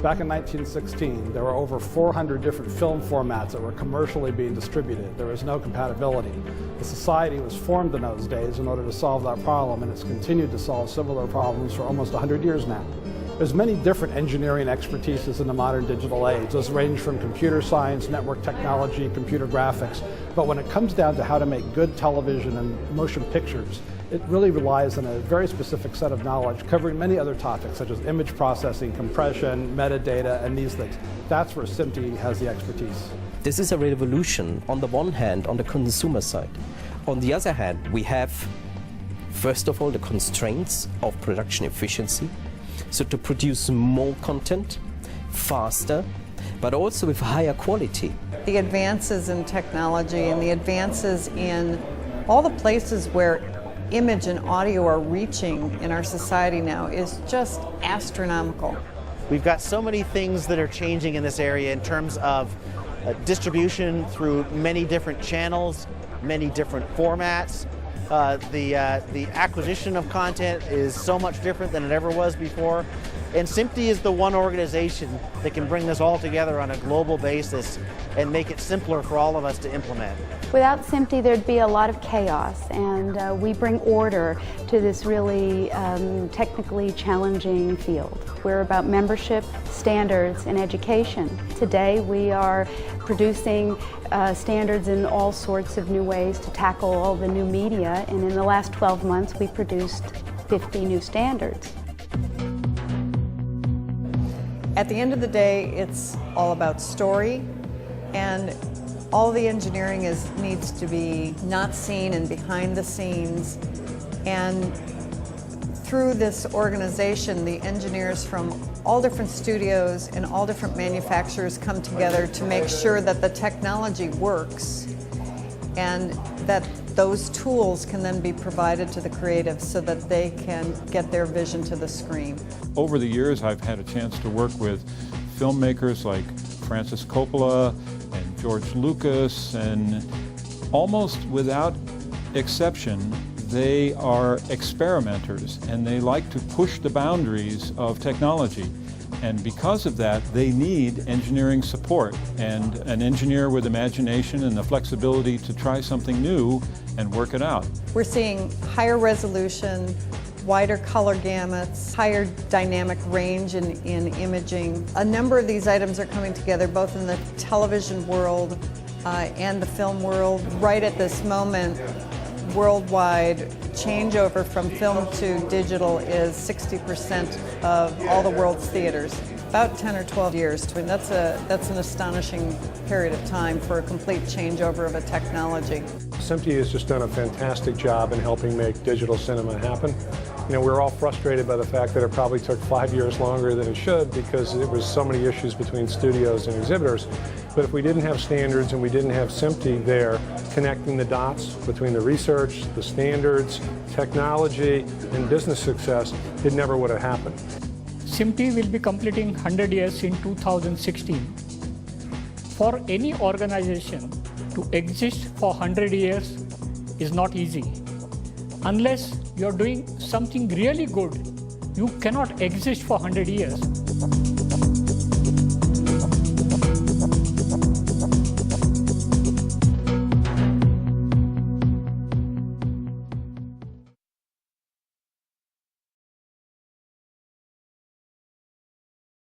Back in 1916, there were over 400 different film formats that were commercially being distributed. There was no compatibility. The society was formed in those days in order to solve that problem, and it's continued to solve similar problems for almost 100 years now. There's many different engineering expertises in the modern digital age. Those range from computer science, network technology, computer graphics. But when it comes down to how to make good television and motion pictures, it really relies on a very specific set of knowledge covering many other topics such as image processing, compression, metadata, and these things. That's where SMPTE has the expertise. This is a revolution on the one hand on the consumer side. On the other hand, we have, first of all, the constraints of production efficiency. So to produce more content, faster, but also with higher quality. The advances in technology and the advances in all the places where image and audio are reaching in our society now is just astronomical. We've got so many things that are changing in this area in terms of distribution through many different channels, many different formats. The acquisition of content is so much different than it ever was before. And SMPTE is the one organization that can bring this all together on a global basis and make it simpler for all of us to implement. Without SMPTE, there'd be a lot of chaos, and we bring order to this really technically challenging field. We're about membership, standards, and education. Today we are producing standards in all sorts of new ways to tackle all the new media, and in the last 12 months we produced 50 new standards. At the end of the day, it's all about story, and all the engineering needs to be not seen and behind the scenes. And through this organization, the engineers from all different studios and all different manufacturers come together to make sure that the technology works and that those tools can then be provided to the creatives so that they can get their vision to the screen. Over the years, I've had a chance to work with filmmakers like Francis Coppola and George Lucas, and almost without exception, they are experimenters and they like to push the boundaries of technology. And because of that, they need engineering support, and an engineer with imagination and the flexibility to try something new and work it out. We're seeing higher resolution, wider color gamuts, higher dynamic range in imaging. A number of these items are coming together both in the television world and the film world. Right at this moment, worldwide changeover from film to digital is 60% of all the world's theaters. About 10 or 12 years. That's an astonishing period of time for a complete changeover of a technology. SMPTE has just done a fantastic job in helping make digital cinema happen. You know, we're all frustrated by the fact that it probably took 5 years longer than it should because there was so many issues between studios and exhibitors. But if we didn't have standards and we didn't have SMPTE there connecting the dots between the research, the standards, technology, and business success, it never would have happened. SMPTE will be completing 100 years in 2016. For any organization to exist for 100 years is not easy. Unless you're doing something really good, you cannot exist for 100 years.